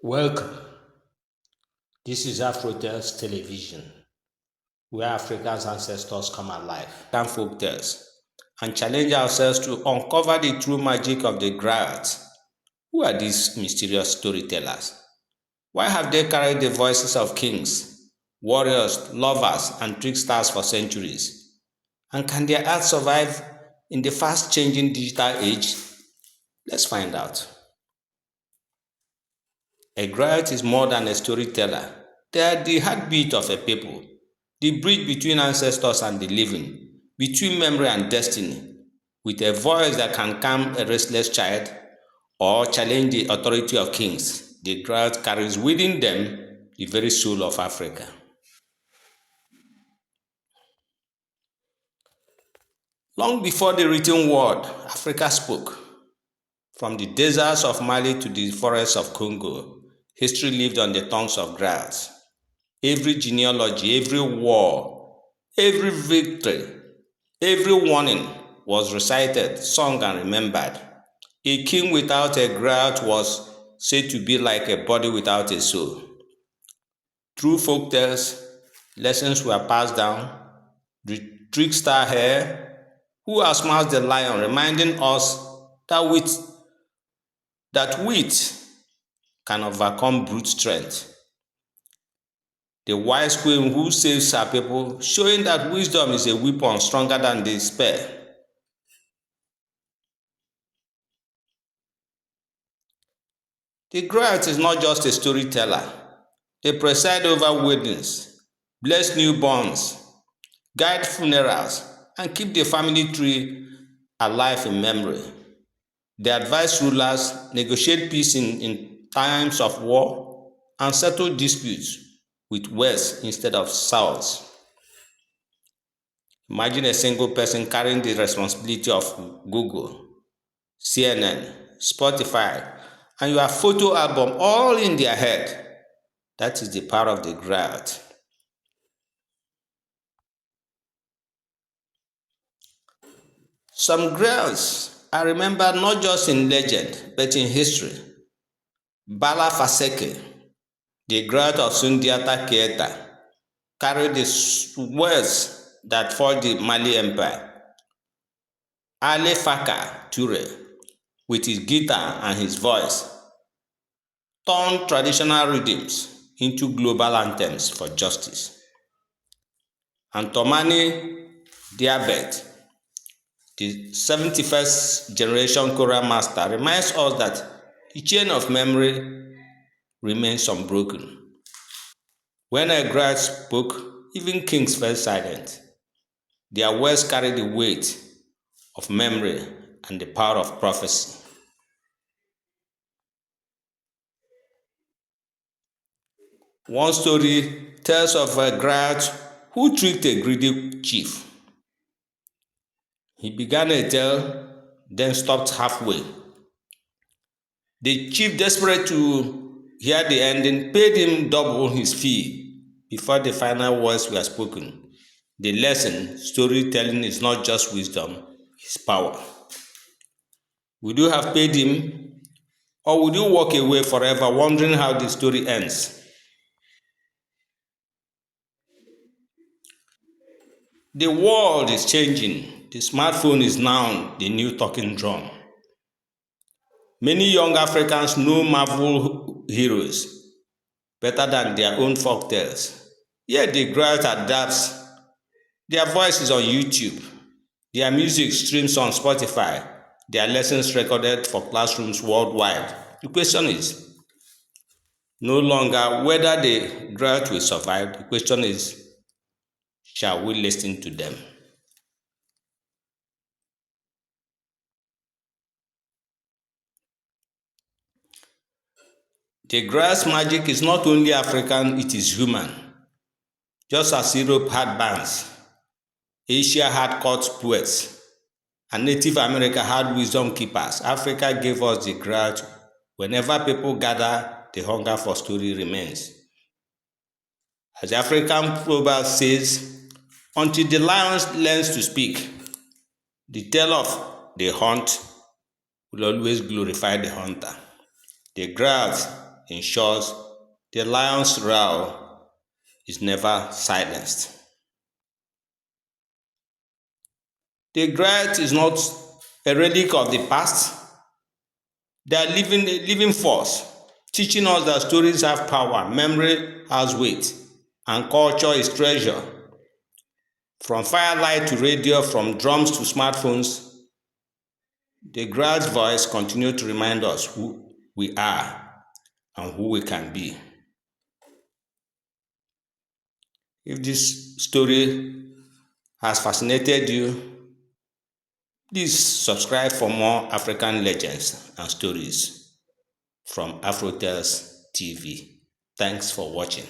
Welcome. This is AfroTales television, where Africa's ancestors come alive, and folktales, and challenge ourselves to uncover the true magic of the Griots. Who are these mysterious storytellers? Why have they carried the voices of kings, warriors, lovers, and tricksters for centuries? And can their art survive in the fast changing digital age? Let's find out. A griot is more than a storyteller. They are the heartbeat of a people, the bridge between ancestors and the living, between memory and destiny, with a voice that can calm a restless child or challenge the authority of kings. The griot carries within them the very soul of Africa. Long before the written word, Africa spoke. From the deserts of Mali to the forests of Congo, history lived on the tongues of griots. Every genealogy, every war, every victory, every warning was recited, sung, and remembered. A king without a griot was said to be like a body without a soul. Through folktales, lessons were passed down. The trickster hare, who outsmarts the lion, reminding us that wit can overcome brute strength. The wise queen who saves her people, showing that wisdom is a weapon stronger than despair. The Griot is not just a storyteller. They preside over weddings, bless newborns, guide funerals, and keep the family tree alive in memory. They advise rulers, negotiate peace in times of war, and settle disputes with words instead of swords. Imagine a single person carrying the responsibility of Google, CNN, Spotify, and your photo album all in their head. That is the power of the Griot. Some griots are remembered not just in legend but in history. Bala Faseke, the Griot of Sundiata Keita, carried the words that forged the Mali Empire. Ali Faka Ture, with his guitar and his voice, turned traditional rhythms into global anthems for justice. And Tomani Diabet, the 71st generation choral master, reminds us that the chain of memory remains unbroken. When a griot spoke, even kings fell silent. Their words carried the weight of memory and the power of prophecy. One story tells of a griot who tricked a greedy chief. He began a tale, then stopped halfway. The chief, desperate to hear the ending, paid him double his fee before the final words were spoken. The lesson: storytelling is not just wisdom, it's power. Would you have paid him, or would you walk away forever wondering how the story ends? The world is changing. The smartphone is now the new talking drum. Many young Africans know Marvel heroes better than their own folktales. Yet the Griot adapts. Their voice is on YouTube. Their music streams on Spotify. Their lessons recorded for classrooms worldwide. The question is no longer whether the Griot will survive. The question is, shall we listen to them? The Griot's magic is not only African, it is human. Just as Europe had bands, Asia had court poets, and Native America had wisdom keepers, Africa gave us the Griot. Whenever people gather, the hunger for story remains. As the African proverb says, until the lion learns to speak, the tale of the hunt will always glorify the hunter. The Griot ensures the lion's roar is never silenced. The Griot is not a relic of the past, they are living force, teaching us that stories have power, memory has weight, and culture is treasure. From firelight to radio, from drums to smartphones, the Griot's voice continues to remind us who we are and who we can be. If this story has fascinated you, please subscribe for more African legends and stories from AfroTales TV. Thanks for watching.